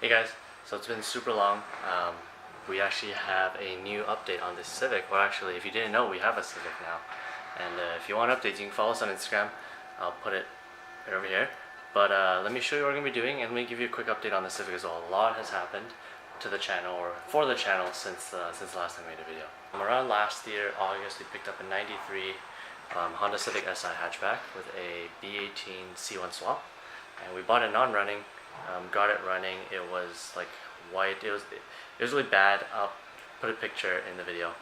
Hey guys, so it's been super long. We actually have a new update on this Civic. Well, actually, if you didn't know, we have a Civic now. And if you want updates, you can follow us on Instagram. I'll put it right over here. But let me show you what we're going to be doing, and let me give you a quick update on the Civic as well. A lot has happened to the channel, or for the channel, since the last time we made a video. Around last year, August, we picked up a 93 Honda Civic Si hatchback with a B18 C1 swap. And we bought it non-running. Got it running. It was like white. It was really bad. I'll put a picture in the video.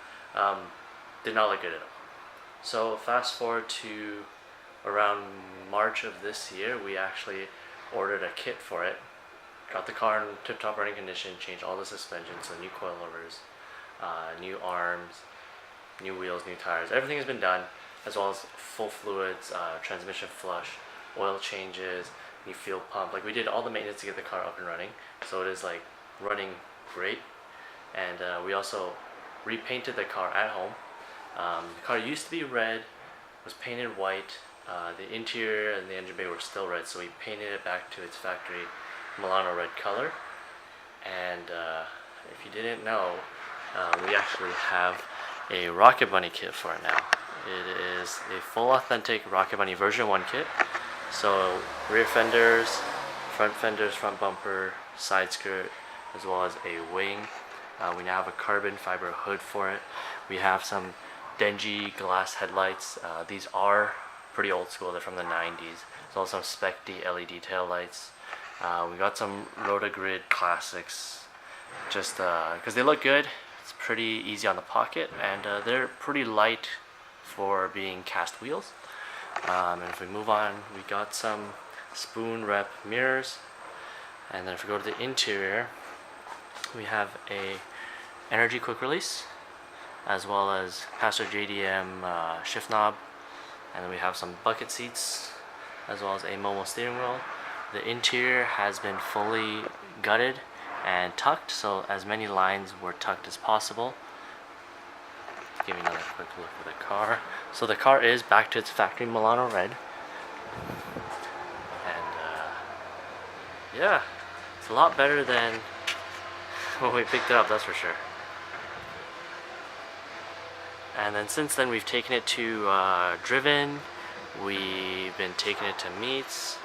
Did not look good at all. So fast forward to around March of this year, we actually ordered a kit for it. Got the car in tip-top running condition. Changed all the suspension, so new coilovers, new arms, new wheels, new tires. Everything has been done, as well as full fluids, transmission flush, oil changes, new fuel pump. Like, we did all the maintenance to get the car up and running, so it is like running great. And we also repainted the car at home. The car used to be red, was painted white. The interior and the engine bay were still red, so we painted it back to its factory Milano red color. And if you didn't know, we actually have a Rocket Bunny kit for it now. It is a full authentic Rocket Bunny version 1 kit. So rear fenders, front bumper, side skirt, as well as a wing. We now have a carbon fiber hood for it. We have some Denji glass headlights. These are pretty old school. They're from the 90s. There's also some Spec D LED tail lights. We got some Rotogrid classics, just because they look good. It's pretty easy on the pocket, and they're pretty light for being cast wheels. And if we move on, we got some spoon rep mirrors. And then if we go to the interior, we have a energy quick release, as well as passenger JDM shift knob. And then we have some bucket seats, as well as a Momo steering wheel. The interior has been fully gutted and tucked, so as many lines were tucked as possible. Give you another quick look at the car. So the car is back to its factory Milano red. And yeah, it's a lot better than when we picked it up, that's for sure. And then since then, we've taken it to Driven. We've been taking it to meets.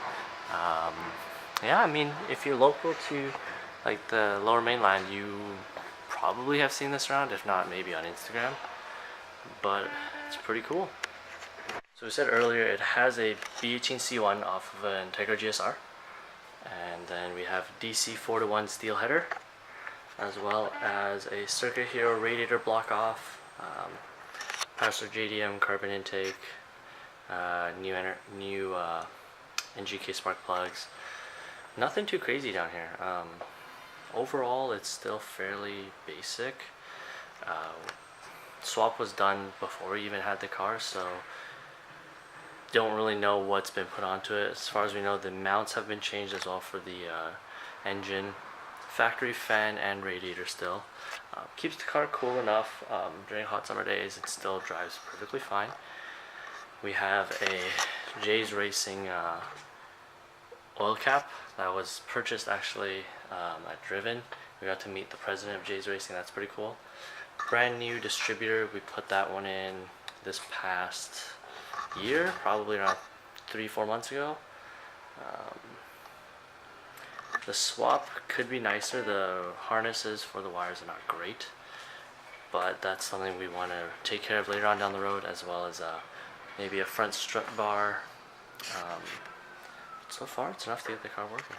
Yeah, I mean, if you're local to like the Lower Mainland, you probably have seen this around. If not, maybe on Instagram. But it's pretty cool. So we said earlier, it has a B18 C1 off of an Integra GSR. And then we have DC 4:1 steel header, as well as a Circuit Hero radiator block off, passenger JDM carbon intake, new NGK spark plugs. Nothing too crazy down here. Overall, it's still fairly basic. Swap was done before we even had the car, so don't really know what's been put onto it. As far as we know, the mounts have been changed as well for the engine, factory fan and radiator still. Keeps the car cool enough during hot summer days. It still drives perfectly fine. We have a Jay's Racing oil cap that was purchased actually at Driven. We got to meet the president of Jay's Racing. That's pretty cool. Brand new distributor. We put that one in this past year, probably around 3-4 months ago. The swap could be nicer. The harnesses for the wires are not great, but that's something we want to take care of later on down the road, as well as maybe a front strut bar. So far, it's enough to get the car working.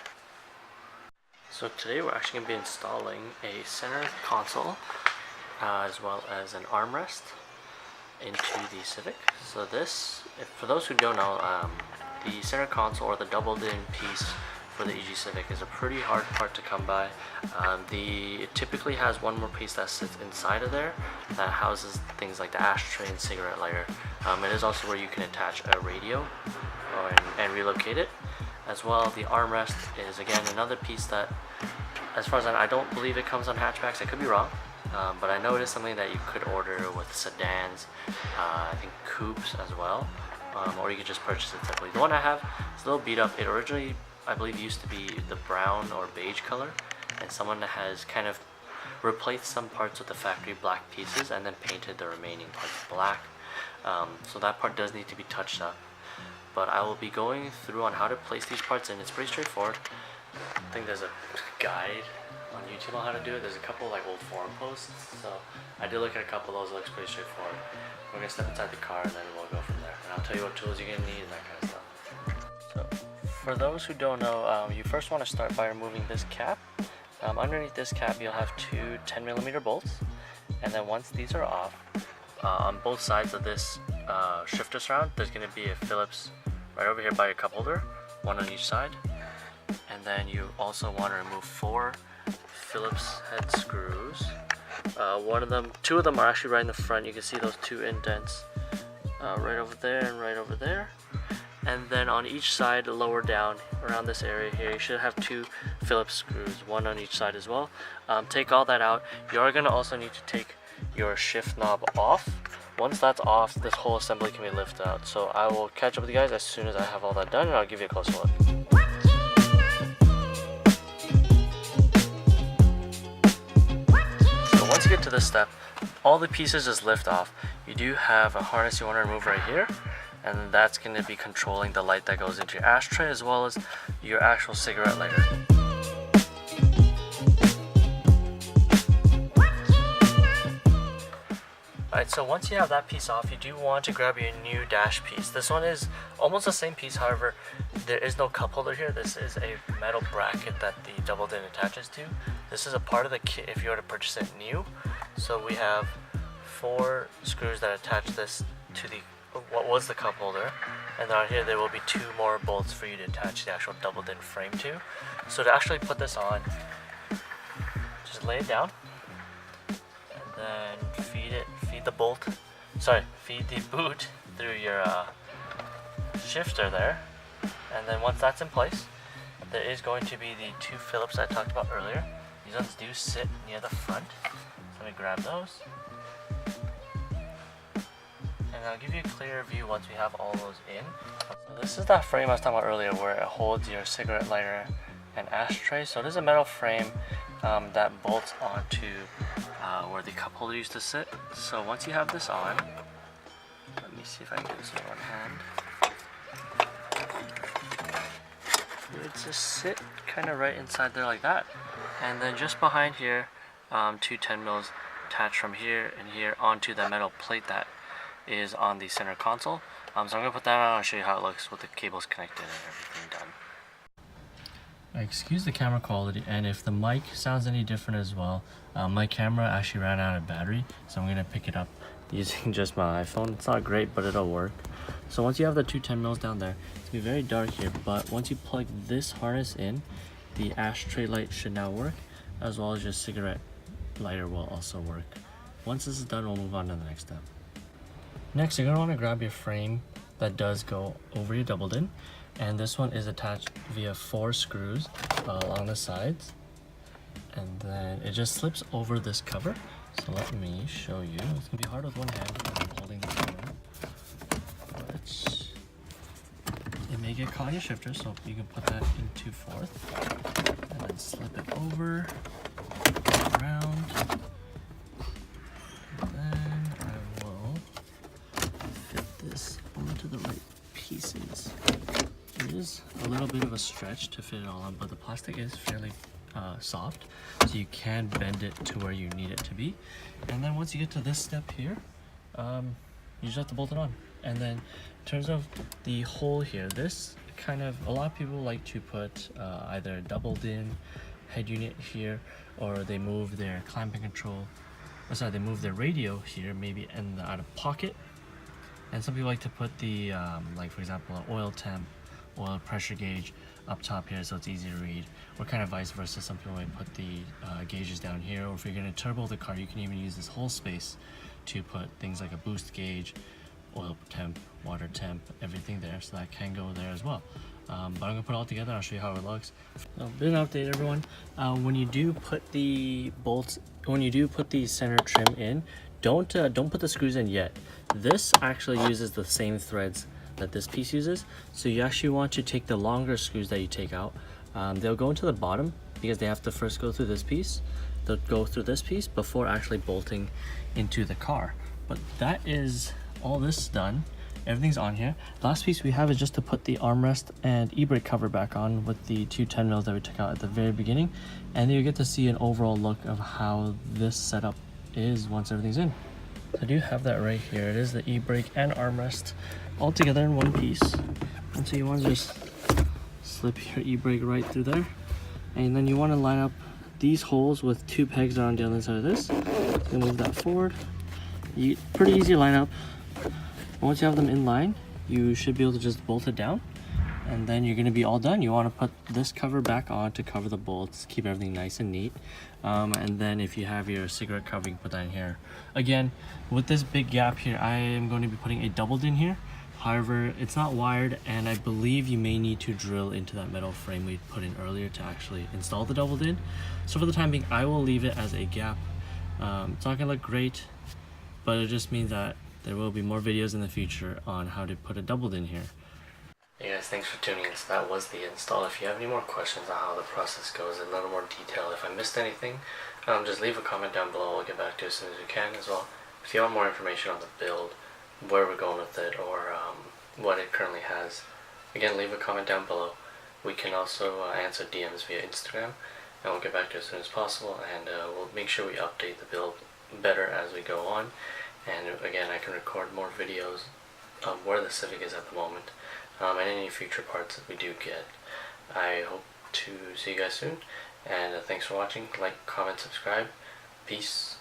So today we're actually going to be installing a center console, as well as an armrest into the Civic. So this, for those who don't know, the center console, or the doubled-in piece for the EG Civic, is a pretty hard part to come by. It typically has one more piece that sits inside of there that houses things like the ashtray and cigarette lighter. It is also where you can attach a radio and relocate it. As well, the armrest is again another piece that, as far as I don't believe it comes on hatchbacks. I could be wrong. But I know it is something that you could order with sedans, I think coupes as well, or you could just purchase it separately. The one I have is a little beat up. It originally, I believe, used to be the brown or beige color, and someone has kind of replaced some parts with the factory black pieces and then painted the remaining parts black. So that part does need to be touched up, but I will be going through on how to place these parts in. It's pretty straightforward. I think there's a guide on YouTube on how to do it. There's a couple like old forum posts, so I did look at a couple of those. It looks pretty straightforward. We're gonna step inside the car and then we'll go from there, and I'll tell you what tools you're gonna need and that kind of stuff. So for those who don't know, you first want to start by removing this cap. Underneath this cap you'll have two 10mm bolts, and then once these are off, on both sides of this shifter surround there's going to be a Phillips right over here by your cup holder, one on each side. And then you also want to remove 4 Phillips head screws. Two of them are actually right in the front. You can see those 2 indents right over there and right over there. And then on each side, lower down around this area here, you should have 2 Phillips screws, one on each side as well. Take all that out. You are going to also need to take your shift knob off. Once that's off, this whole assembly can be lifted out. So I will catch up with you guys as soon as I have all that done, and I'll give you a closer look. So once you get to this step, all the pieces just lift off. You do have a harness you want to remove right here, and that's going to be controlling the light that goes into your ashtray as well as your actual cigarette lighter. Alright, so once you have that piece off, you do want to grab your new dash piece. This one is almost the same piece, however, there is no cup holder here. This is a metal bracket that the double din attaches to. This is a part of the kit if you were to purchase it new. So we have 4 screws that attach this to what was the cup holder, and then on here there will be 2 more bolts for you to attach the actual double din frame to. So to actually put this on, just lay it down and then feed the boot through your shifter there, and then once that's in place, there is going to be the 2 Phillips I talked about earlier. These ones do sit near the front, so let me grab those. And I'll give you a clearer view once we have all those in. So this is that frame I was talking about earlier where it holds your cigarette lighter and ashtray. So it is a metal frame that bolts onto where the cup holder used to sit. So once you have this on, let me see if I can get this in one hand. It would just sit kind of right inside there like that. And then just behind here, 2 10mm attached from here and here onto the metal plate that is on the center console. So I'm going to put that on and show you how it looks with the cables connected and everything done. Excuse the camera quality, and if the mic sounds any different as well, my camera actually ran out of battery, so I'm going to pick it up using just my iPhone. It's not great, but it'll work. So once you have the 2 10mm down there, it's going to be very dark here, but once you plug this harness in, the ashtray light should now work, as well as your cigarette lighter will also work. Once this is done, we'll move on to the next step. Next, you're going to want to grab your frame that does go over your double din, and this one is attached via 4 screws along the sides, and then it just slips over this cover. So let me show you. It's going to be hard with one hand because I'm holding the camera, but it may get caught in your shifter, so you can put that into 4th and then slip it over, around, and then I will fit this onto the right pieces. It is a little bit of a stretch to fit it all on, but the plastic is fairly soft, so you can bend it to where you need it to be. And then once you get to this step here, you just have to bolt it on. And then in terms of the hole here, this kind of, a lot of people like to put either a double din head unit here, or they move their clamp and control, they move their radio here, maybe in the out of pocket. And some people like to put the like for example an oil temp, oil pressure gauge up top here, so it's easy to read, or kind of vice versa. Some people might put the gauges down here, or if you're going to turbo the car, you can even use this whole space to put things like a boost gauge, oil temp, water temp, everything there, so that can go there as well. But I'm going to put it all together and I'll show you how it looks. So, bit of an update, everyone. When you do put the bolts, when you do put the center trim in, don't put the screws in yet. This actually uses the same threads that this piece uses, so you actually want to take the longer screws that you take out. They'll go into the bottom because they have to first go through this piece. They'll go through this piece before actually bolting into the car. But that is all this done. Everything's on here. The last piece we have is just to put the armrest and e-brake cover back on with the 2 10 mils that we took out at the very beginning, and then you get to see an overall look of how this setup is once everything's in. So I do have that right here. It is the e-brake and armrest all together in one piece. And so you want to just slip your e-brake right through there, and then you want to line up these holes with 2 pegs around the other side of this. So move that forward. Pretty easy line up. Once you have them in line, you should be able to just bolt it down, and then you're going to be all done. You want to put this cover back on to cover the bolts, keep everything nice and neat. And then if you have your cigarette cover, you can put that in here. Again, with this big gap here, I am going to be putting a doubled in here. However, it's not wired, and I believe you may need to drill into that metal frame we put in earlier to actually install the doubled in. So for the time being, I will leave it as a gap. It's not going to look great, but it just means that there will be more videos in the future on how to put a doubled in here. Hey guys, thanks for tuning in. So that was the install. If you have any more questions on how the process goes in a little more detail, if I missed anything, just leave a comment down below. We'll get back to you as soon as we can as well. If you want more information on the build, where we're going with it, or what it currently has, again, leave a comment down below. We can also answer DMs via Instagram, and we'll get back to you as soon as possible, and we'll make sure we update the build better as we go on. And again, I can record more videos of where the Civic is at the moment, and any future parts that we do get. I hope to see you guys soon, and thanks for watching. Like, comment, subscribe. Peace.